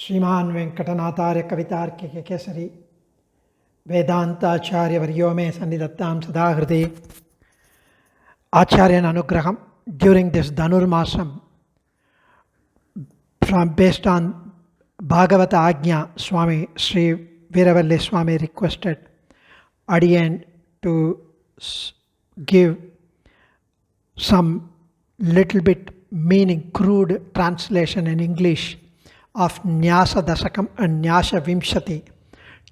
श्रीमान वेंकटनाथार्य कवितार्किक केसरी वेदांताचार्य वर्यो मे सन्निधत्तां सदा हृदि. Acharyan Anugraham during this Dhanur Masam, based on Bhagavata Ajna, Swami Sri Veeravalli Swami requested Adiyen to give some little bit meaning, crude translation in English of Nyaasa Dasakam and Nyaasa Vimshati,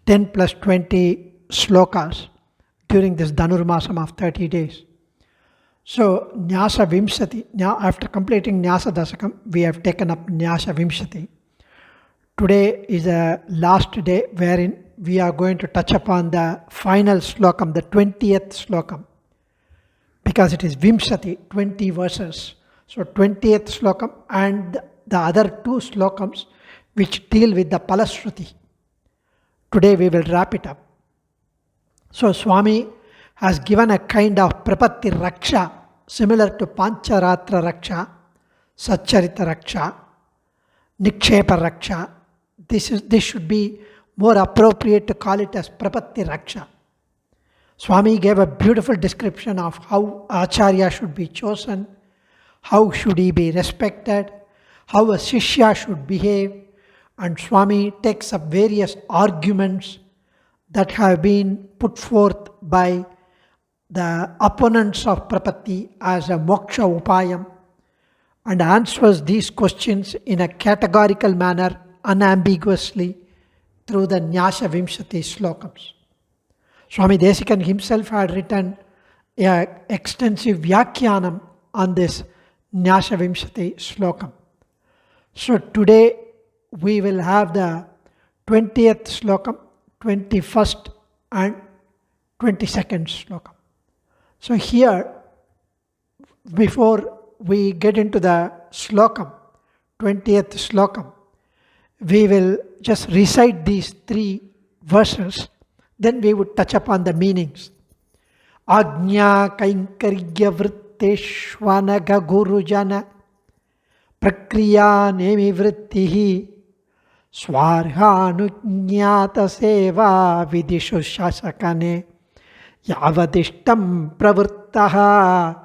10 plus 20 slOkAs during this Dhanur Masam of 30 days. So Nyaasa Vimshati, now after completing Nyaasa Dasakam, we have taken up Nyaasa Vimshati. Today is a last day wherein we are going to touch upon the final slOkam, the 20th slOkam, because it is Vimshati, 20 verses. So 20th slOkam and the other two slOkams which deal with the Palashruti. Today we will wrap it up. So Swami has given a kind of Prapatti Raksha similar to Pancharatra Raksha, Satcharita Raksha, Nikshepa Raksha. This should be more appropriate to call it as Prapatti Raksha. Swami gave a beautiful description of how Acharya should be chosen, how should he be respected, how a Shishya should behave, and Swami takes up various arguments that have been put forth by the opponents of Prapatti as a moksha upayam, and answers these questions in a categorical manner, unambiguously, through the Nyaasa Vimshati slOkams. Swami Dasakam himself had written an extensive Vyakhyanam on this Nyaasa Vimshati slOkam. So today we will have the 20th slOkam, 21st and 22nd slOkam. So here, before we get into the slOkam, 20th slOkam, we will just recite these three verses, then we would touch upon the meanings. Ajna Kainkarya Vritteshwanaga Gurujana Prakriya Nemi Vrittihi Swarhanunyata Seva Vidishu Shasakane Yavadishtam Pravrittaha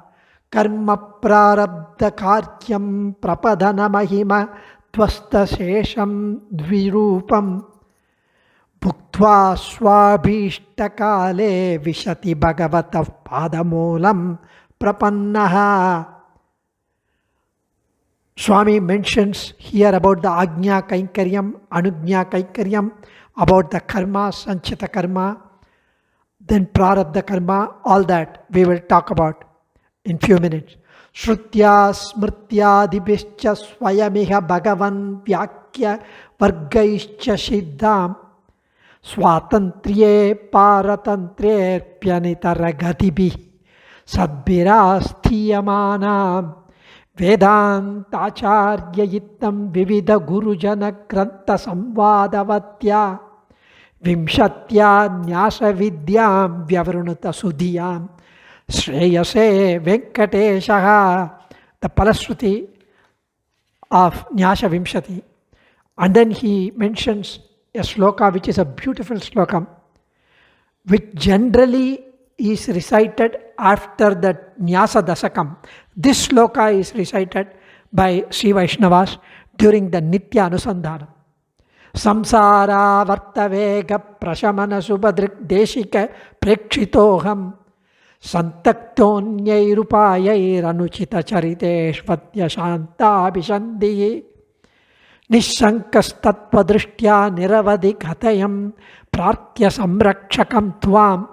Karma Prarabdha Karyam Prapadana Mahima Tvasta Sesham Dvirupam Bhuktva Swabhishtakale Vishati Bhagavata Padamulam Prapannaha. Swami mentions here about the Ajna Kainkaryam, Anugnya Kainkaryam, about the karma, Sanchita karma, then Prarabdha karma, all that we will talk about in few minutes. Shrutya Smritya Dibhischa Swayamiha Bhagavan Vyakya Vargaischa Siddham Swatantriye Paratantre Pyanitara Gatibi Sadbirasthiyamana Vedantacharya Yittam Vivida Gurujana Granta Samvadavatya Vimshatya Nyaasa Vidyam Vyavrunuta Sudhiyam Shreyase Venkateshaha, the Palashruti of Nyaasa Vimshati. And then he mentions a slOka which is a beautiful slOkam, which generally is recited after the Nyaasa Dasakam. This slOka is recited by Sri Vaishnavas during the Nitya Anusandhanam. Samsara Vartavega Prashamana Subhadrik Deshika Prekshitoham Santaktonyairupayair Anuchita Chariteshvatya Shanta Abhishandihi Nishankastatpadrishtya Niravadik Hatayam Pratyya Samrakshakam Tvam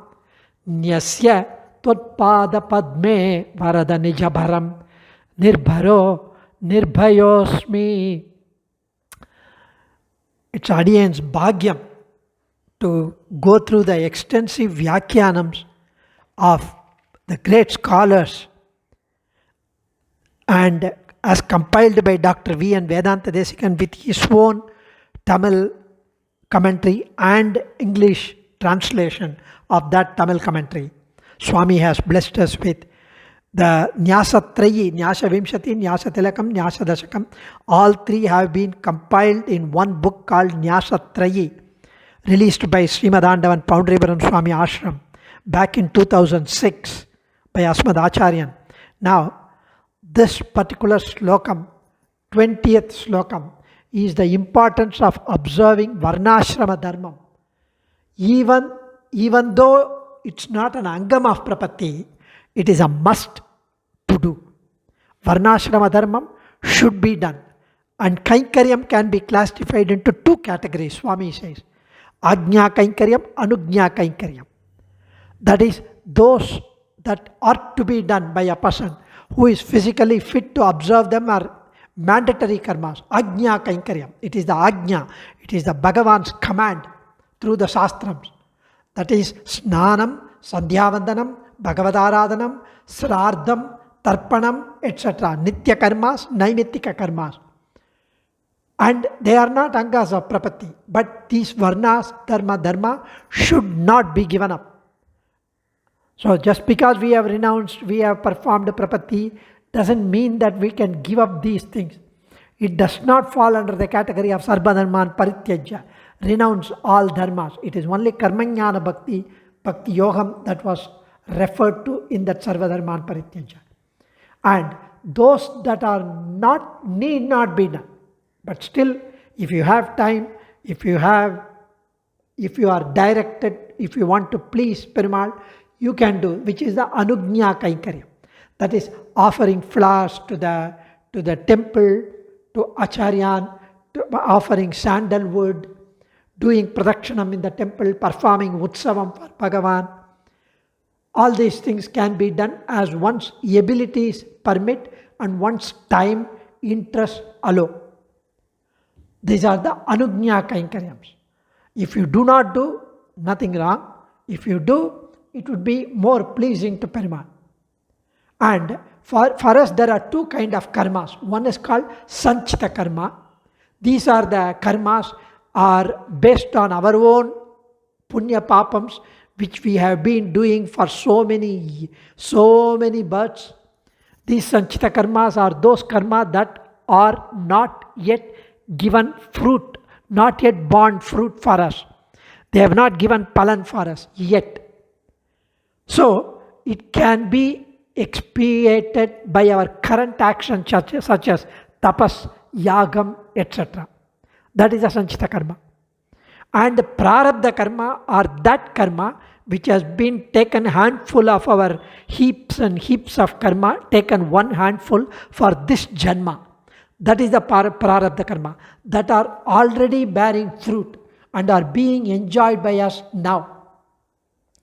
Nyasya Tvatpada Padme Varada Nijabharam Nirbharo Nirbhayosmi. It's Adiyen's bhagyam to go through the extensive Vyakhyanams of the great scholars, and as compiled by Dr. V. and Vedanta Dasakam with his own Tamil commentary and English translation of that Tamil commentary. Swami has blessed us with The Nyaasa Trayi, Nyaasa Vimshati, Nyaasa Tilakam, Nyaasa Dasakam, all three have been compiled in one book called Nyaasa Trayi, released by Srimadhandavan Poundrebaran Swami Ashram back in 2006 by Asmad Acharyan. Now, this particular slokam, 20th slokam, is the importance of observing Varnashrama Dharma. Even though it's not an angam of prapatti, it is a must to do. Varnashrama Dharma should be done. And Kainkaryam can be classified into two categories, Swami says. Ajna Kainkaryam, Anugnya Kainkaryam. That is, those that ought to be done by a person who is physically fit to observe them are mandatory karmas. Ajna Kainkaryam. It is the Ajna. It is the Bhagavan's command through the Shastrams. That is Snanam, Sandhyavandanam, Bhagavadaradhanam, Srardham, Tarpanam, etc. Nitya karmas, Naimittika karmas. And they are not angas of prapatti. But these varnas, dharma should not be given up. So just because we have renounced, we have performed prapatti, doesn't mean that we can give up these things. It does not fall under the category of sarvadharman parityajya. Renounce all dharmas. It is only karmanyana bhakti yogam that was referred to in that sarvadharman parityajya. And those that are not, need not be done. But still, if you have time, if you are directed, if you want to please Perumal, you can do, which is the Anugnya Kainkaryam. That is offering flowers to the temple, to Acharyan, offering sandalwood, doing pradakshanam in the temple, performing utsavam for Bhagavan. All these things can be done as one's abilities permit and one's time, interest allow. These are the Anugnya Kainkaryams. If you do not do, nothing wrong. If you do, it would be more pleasing to Perumal. And for us, there are two kinds of karmas. One is called Sanchita karma. These are the karmas are based on our own punya papams, which we have been doing for so many births. These Sanchita karmas are those karma that are not yet given fruit, not yet borne fruit for us. They have not given palan for us yet. So, it can be expiated by our current actions such as tapas, yagam, etc. That is a Sanchita karma. And the prarabdha karma or that karma which has been taken handful of our heaps and heaps of karma, taken one handful for this janma. That is the prarabdha karma that are already bearing fruit and are being enjoyed by us now.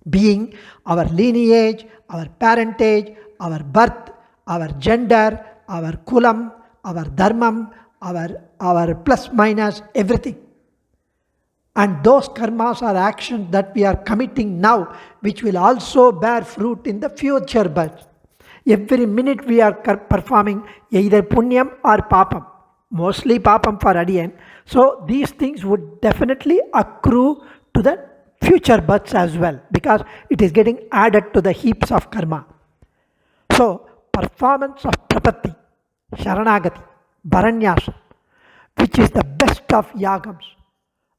Being our lineage, our parentage, our birth, our gender, our kulam, our dharmam, our plus minus, everything. And those karmas are actions that we are committing now, which will also bear fruit in the future birth. Every minute we are performing either punyam or papam, mostly papam for Adiyen. So these things would definitely accrue to the future births as well, because it is getting added to the heaps of karma. So, performance of prapatti, sharanagati, bharanyasa, which is the best of yagams,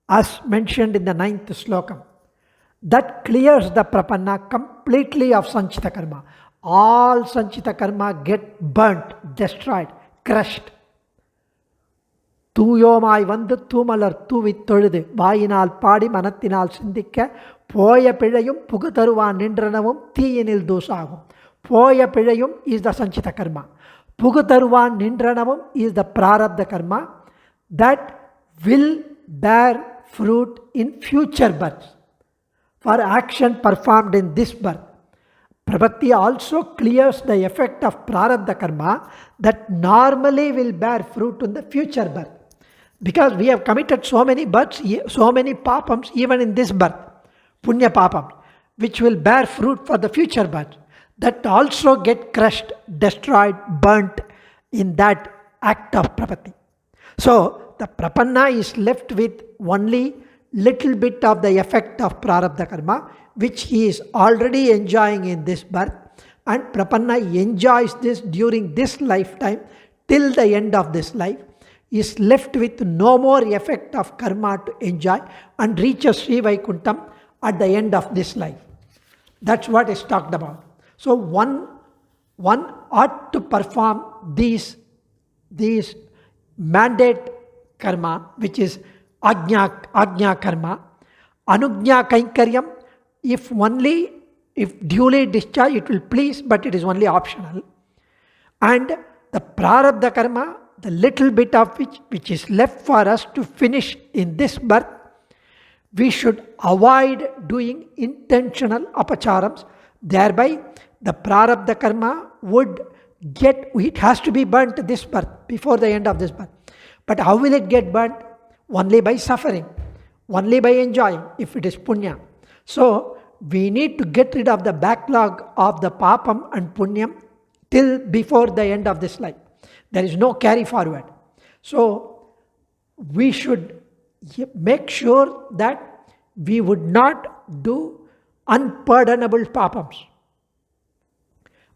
as mentioned in the 9th slokam, that clears the prapanna completely of sanchita karma. All sanchita karma get burnt, destroyed, crushed. தூயோமாய் வந்து தூமலர் தூவித் தொழுது வாயினால் பாடி மனத்தினால் சிந்திக்க போய பிழையும் புகு தருவான் நின்றனவும் தீயினில் தூசாகும். போய பிழையும் is the sanchita karma. புகு தருவான் நின்றனவும் is the prarabdha karma that will bear fruit in future births for action performed in this birth. Prapatti also clears the effect of prarabdha karma that normally will bear fruit in the future birth. Because we have committed so many births, so many papams even in this birth, punya papams, which will bear fruit for the future birth, that also get crushed, destroyed, burnt in that act of prapatti. So, the prapanna is left with only little bit of the effect of prarabdha karma, which he is already enjoying in this birth, and Prapanna enjoys this during this lifetime till the end of this life, is left with no more effect of karma to enjoy and reaches Sri Vaikuntham at the end of this life. That's what is talked about. So one ought to perform these mandate karma, which is Ajna karma, Anugnya Kainkaryam, if duly discharged, it will please, but it is only optional. And the Prarabdha karma, the little bit of which is left for us to finish in this birth, we should avoid doing intentional apacharams. Thereby, the Prarabdha karma it has to be burnt this birth, before the end of this birth. But how will it get burnt? Only by suffering, only by enjoying, if it is punya. So, we need to get rid of the backlog of the papam and punyam till before the end of this life. There is no carry forward. So, we should make sure that we would not do unpardonable papams.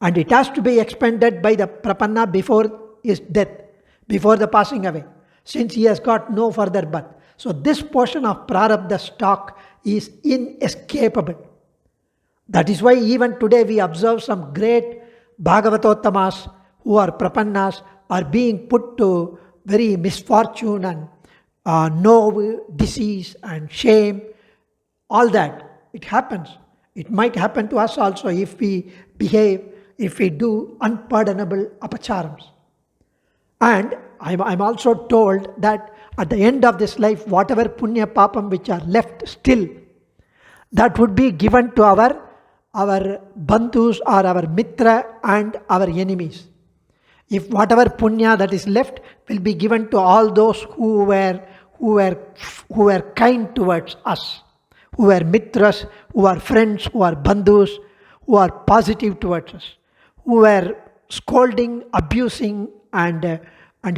And it has to be expended by the Prapanna before his death, before the passing away, since he has got no further birth. So this portion of Prarabdha stock is inescapable. That is why even today we observe some great Bhagavatottamas who are Prapannas are being put to very misfortune and no disease and shame. All that, it happens. It might happen to us also if we behave, if we do unpardonable apacharams. And I'm also told that at the end of this life, whatever punya papam which are left still, that would be given to our bandhus or our mitra and our enemies. If whatever punya that is left will be given to all those who were kind towards us, who were mitras, who are friends, who are bandhus, who are positive towards us, who were scolding, abusing and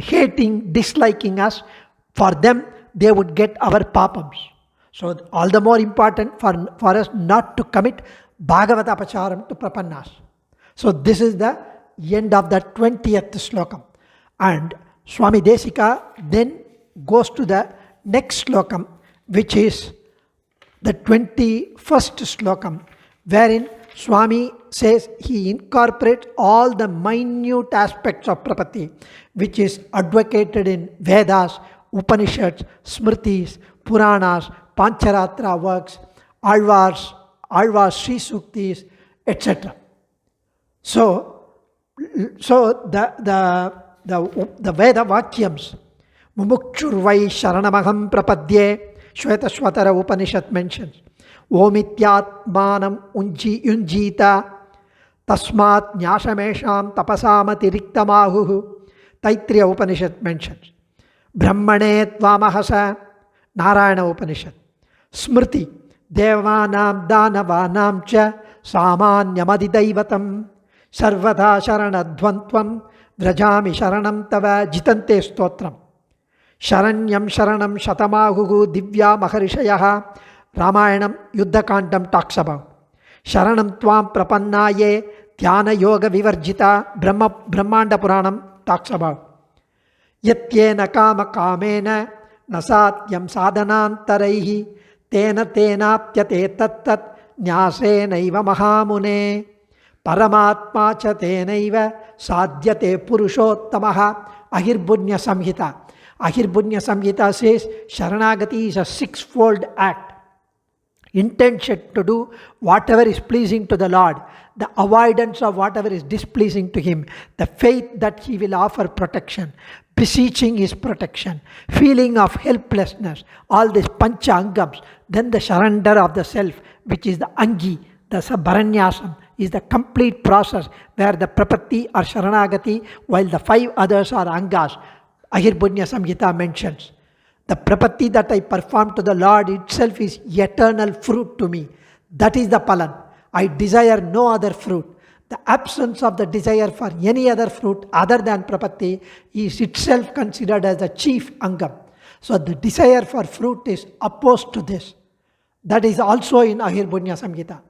hating, disliking us, for them they would get our papams. So all the more important for us not to commit Bhagavata Apacharam to Prapannas. So this is the end of the 20th slokam. And Swami Desika then goes to the next slokam, which is the 21st slokam, wherein Swami says he incorporates all the minute aspects of Prapatti, which is advocated in Vedas, Upanishads, Smritis, Puranas, Pancharatra works, Alvars, Sri Suktis, etc. So the Veda Vakyams, Mumukchurvai Sharanamaham Prapadye, Shvetashvatara Upanishad mentions, Omityatmanam Unjita, Tasmat Nyashamesham Tapasamati Riktamahu, Taitriya Upanishad mentions, Brahmane Tvamahasa, Narayana Upanishad, Smriti, Devanam Danavanam Cha, Samanyamadi Sarvada Sharanadvantvam, Vrajami Sharanam Tava Jitante Stotram, Sharanyam Sharanam Shatamahu Divya Maharishayaha, Ramayanam Yuddhakandam talks about. Sharanam Tvam Prapannaye Dhyana Yoga Vivarjita, Brahmanda Puranam talks about. Yatyena Kama Kamena Nasatyam Sadhanantaraihi Tena Tenapyate Tattat Nyasenaiva Mahamune Paramatma Cha Tenaiva Sadhyate Purushottamaha. Ahirbunya Samhita. Ahirbunya Samhita says Sharanagati is a sixfold act. Intention to do whatever is pleasing to the Lord, the avoidance of whatever is displeasing to Him, the faith that He will offer protection, beseeching His protection, feeling of helplessness, all these pancha angams, then the surrender of the self, which is the angi, the bharanyasam, is the complete process where the prapatti or sharanagati, while the 5 others are angas, Ahirbunya Samhita mentions. The prapatti that I perform to the Lord itself is eternal fruit to me. That is the palan. I desire no other fruit. The absence of the desire for any other fruit other than prapatti is itself considered as the chief angam. So the desire for fruit is opposed to this. That is also in Ahirbunya Samhita.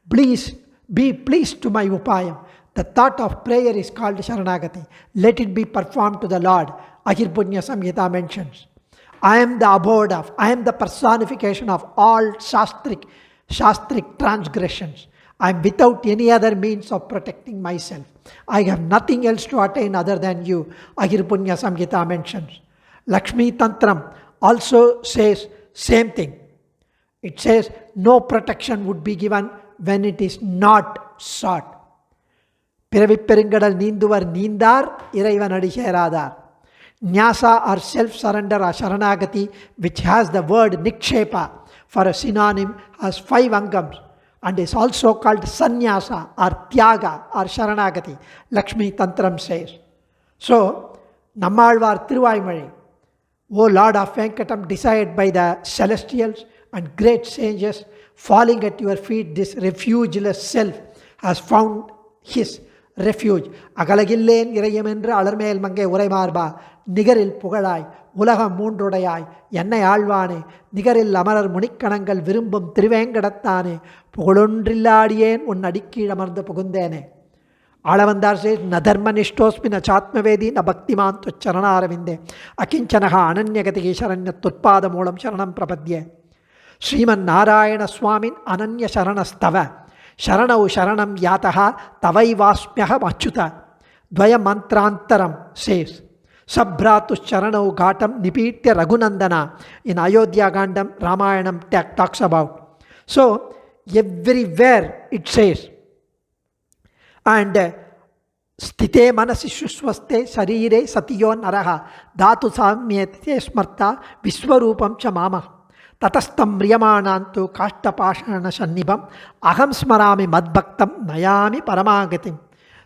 Please, Be pleased to my upayam. The thought of prayer is called Sharanagati. Let it be performed to the Lord. Ahirpunya Samhita mentions. I am the abode of, I am the personification of all shastric transgressions. I am without any other means of protecting myself. I have nothing else to attain other than you. Ahirpunya Samhita mentions. Lakshmi Tantram also says same thing. It says no protection would be given when it is not sought. Piravipperingadal Ninduvar Nindar Iraivan Adisheradar. Nyaasa or self-surrender or Sharanagati, which has the word Nikshepa for a synonym, has 5 angams and is also called Sannyasa or Tyaga or Sharanagati. Lakshmi Tantram says. So, Nammalvar Thiruvaimazhi, O Lord of Venkatam, desired by the celestials and great sages, falling at your feet, this refugeless self has found his refuge. Agalagillen irayemendru alarmel mange uraimarba, nigaril pugalai, ulagam moondrodayai, ennai aalvane, nigaril amarar munikkanangal virumbum Thiruvenkadathane, pugulondrilladiyen un adikkiil amarந்து pugundene. Alavandar says, na dharma nishtosmi na chatmavedi na bhaktiman tvacharanaraavinde akinchanaha ananyagati sharanya tutpada moolam sharanam prapadye. Sriman Narayana Swamin ananya sharanastava sharanau sharanam yataha tavaivasmyaham achyuta. Dvaya mantrantaram says, Sabhratus charanau ghatam nipitya Raghunandana in Ayodhya Gandam Ramayanam talks about. So, everywhere it says, and sthite manasi shushvaste sarire satiyo naraha dhatu samyete smarta viswarupam cha mama tatastam riyamanantu kashtapashana sannibam aham smarami madbhaktam nayami paramagatim.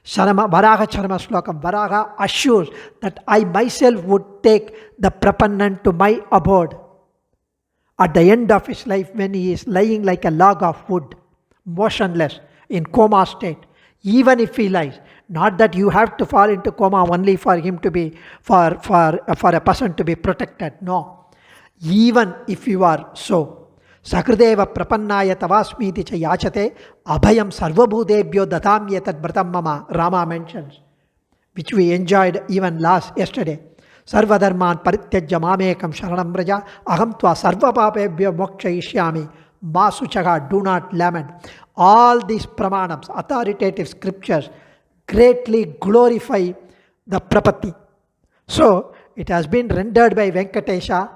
Varaha Charma slokam. Varaha assures that I myself would take the Prapannan to my abode at the end of his life, when he is lying like a log of wood, motionless, in coma state. Even if he lies, not that you have to fall into coma only for him to be, for a person to be protected. No. Even if you are so. Sakrideva prapannaya tavasmiti cha yachate abhayam sarvabhudebhyo datamyetat bratam mama, Rama mentions, which we enjoyed even yesterday. Sarvadharman parityajya mamekam sharanam braja aham tva sarvapapebhyo mokshayishyami masuchaga, do not lament. All these pramanams, authoritative scriptures, greatly glorify the prapatti. So, it has been rendered by Venkatesha,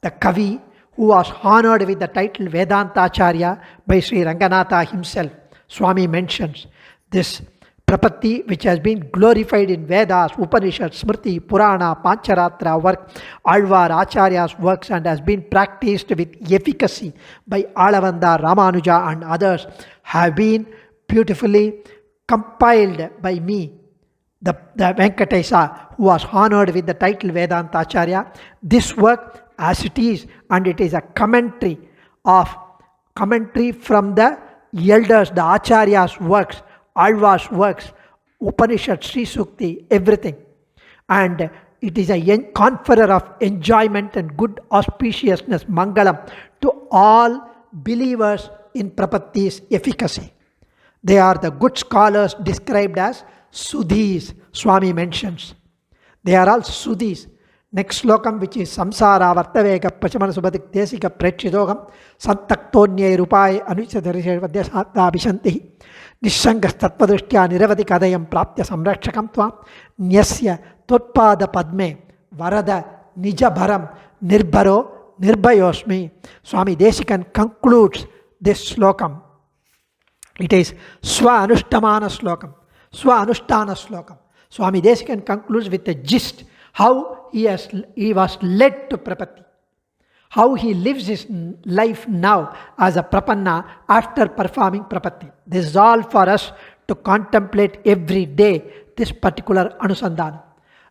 the Kavi, who was honored with the title Vedanta Acharya by Sri Ranganatha himself. Swami mentions this prapatti, which has been glorified in Vedas, Upanishads, Smriti, Purana, Pancharatra work, Alvar, Acharya's works, and has been practiced with efficacy by Alavanda, Ramanuja and others, have been beautifully compiled by me, the Venkatesa, who was honored with the title Vedanta Acharya. This work, as it is, and it is a commentary from the elders, the Acharya's works, Alva's works, Upanishad, Sri Sukti, everything. And it is a conferrer of enjoyment and good auspiciousness, Mangalam, to all believers in Prapatti's efficacy. They are the good scholars described as Sudhis, Swami mentions. They are all Sudhis. Next slokam, which is Samsara Vartaveka Pachamana Subhadik Desika Prechidogam Santaktonye Rupai Anuchadarisha Vadyasata Abhishanti Nishangas Tatpadrishtya Niravadi Kadayam Praptya Samrakshakam Tvam Nyasya Totpada Padme Varada Nijabharam Nirbharo Nirbayosmi. Swami Desikan concludes this slokam. It is Swa Anustamana slokam, Swa Anushtana slokam. Swami Desikan concludes with a gist how he was led to Prapatti, how he lives his life now as a Prapanna after performing Prapatti. This is all for us to contemplate every day, this particular Anusandhanam.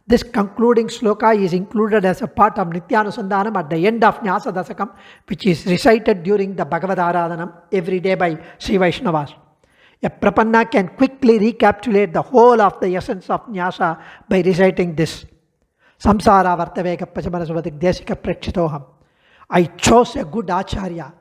This concluding sloka is included as a part of Nityanusandhanam at the end of Nyaasa Dasakam, which is recited during the Bhagavad Aradhanam every day by Sri Vaishnavas. A Prapanna can quickly recapitulate the whole of the essence of Nyaasa by reciting this. Samsara Vartaveka Pachamana Subadik Desika Prechitoham. I chose a good Acharya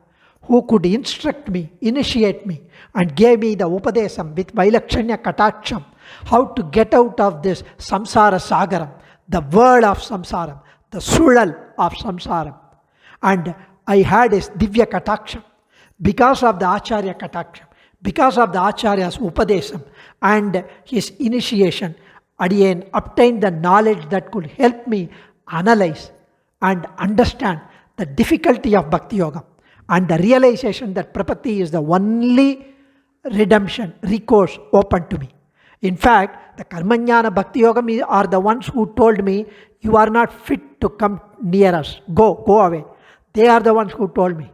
who could instruct me, initiate me, and gave me the Upadesam with Vailakshanya Kataksham, how to get out of this samsara sagaram, the whirl of samsaram, the sulal of samsaram. And I had his Divya Kataksham. Because of the Acharya Kataksham, because of the Acharya's Upadesam and his initiation, Adiyen obtained the knowledge that could help me analyze and understand the difficulty of Bhakti Yoga and the realization that Prapatti is the only redemption, recourse open to me. In fact, the Karmanyana Bhakti Yoga are the ones who told me, you are not fit to come near us. Go away. They are the ones who told me.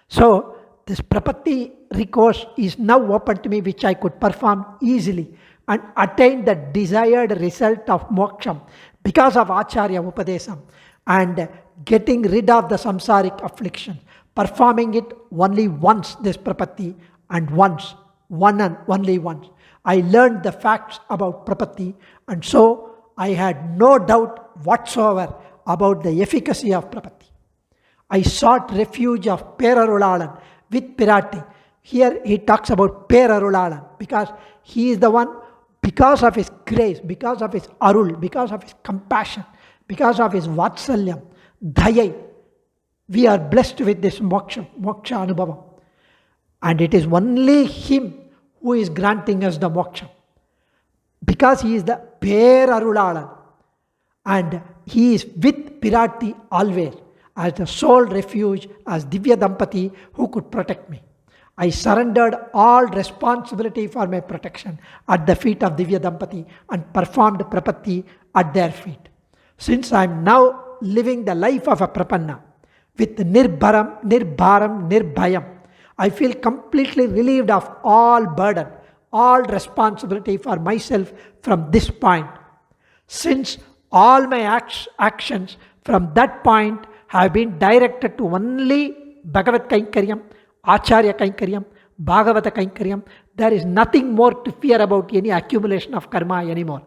So, this Prapatti recourse is now open to me, which I could perform easily and attain the desired result of moksham because of Acharya Upadesam and getting rid of the samsaric affliction, performing it only once, this Prapatti, and once, one and only once. I learned the facts about Prapatti, and so I had no doubt whatsoever about the efficacy of Prapatti. I sought refuge of Perarulalan with Pirati. Here he talks about Perarulalan because he is the one, because of his grace, because of his arul, because of his compassion, because of his vatsalyam, dhayai, we are blessed with this moksha anubhavam. And it is only him who is granting us the moksha. Because he is the Perarulalan. And he is with Pirati always, as the sole refuge, as Divya Dampati who could protect me. I surrendered all responsibility for my protection at the feet of Divya Dampati and performed Prapatti at their feet. Since I am now living the life of a Prapanna with Nirbharam, Nirbhayam, I feel completely relieved of all burden, all responsibility for myself from this point. Since all my actions from that point have been directed to only Bhagavat Kainkaryam, Acharya Kainkaryam, Bhagavata Kainkaryam, there is nothing more to fear about any accumulation of karma anymore.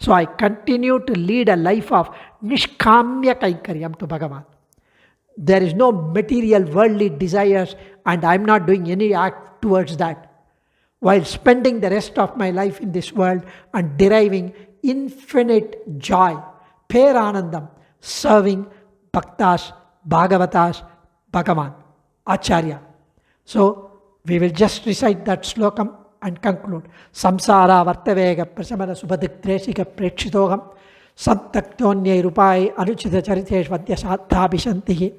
So I continue to lead a life of Nishkamya Kainkaryam to Bhagavan. There is no material worldly desires and I am not doing any act towards that. While spending the rest of my life in this world and deriving infinite joy, Peranandam, serving Bhaktas, Bhagavatas, Bhagavan, Acharya. So, we will just recite that slokam and conclude. Samsara vartavega prasamana subhadikdresika prekshitogam santaktonyai rupai anuchita charitesh vadya saddhabhishantihi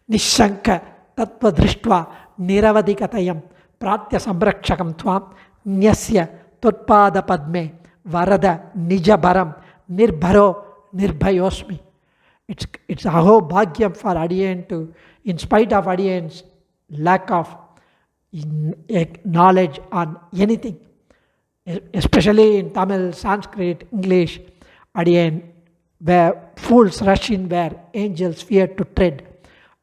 nishanka tattva drishtva niravadikatayam pratya samrakshakam tvam nyasya tutpada padme varada nijabaram nirbharo nirbhayosmi. It's aho bhagyam for Adiyen to, in spite of Adiyen's lack of knowledge on anything, especially in Tamil, Sanskrit, English, Adiyen, where fools rush in where angels fear to tread.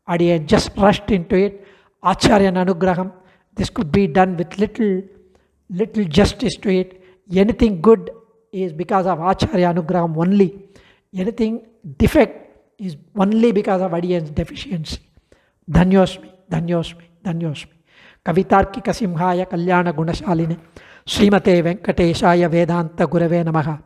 Adiyen just rushed into it. Acharyan Anugraham, this could be done with little justice to it. Anything good is because of Acharya Anugraham only. Anything defect is only because of Adiyen's deficiency. Dhanyosmi, Dhanyosmi, Dhanyosmi. Kavitarkika Simhaya Kalyana Gunashaline Srimathe Venkateshaya Vedanta Gurave Namaha.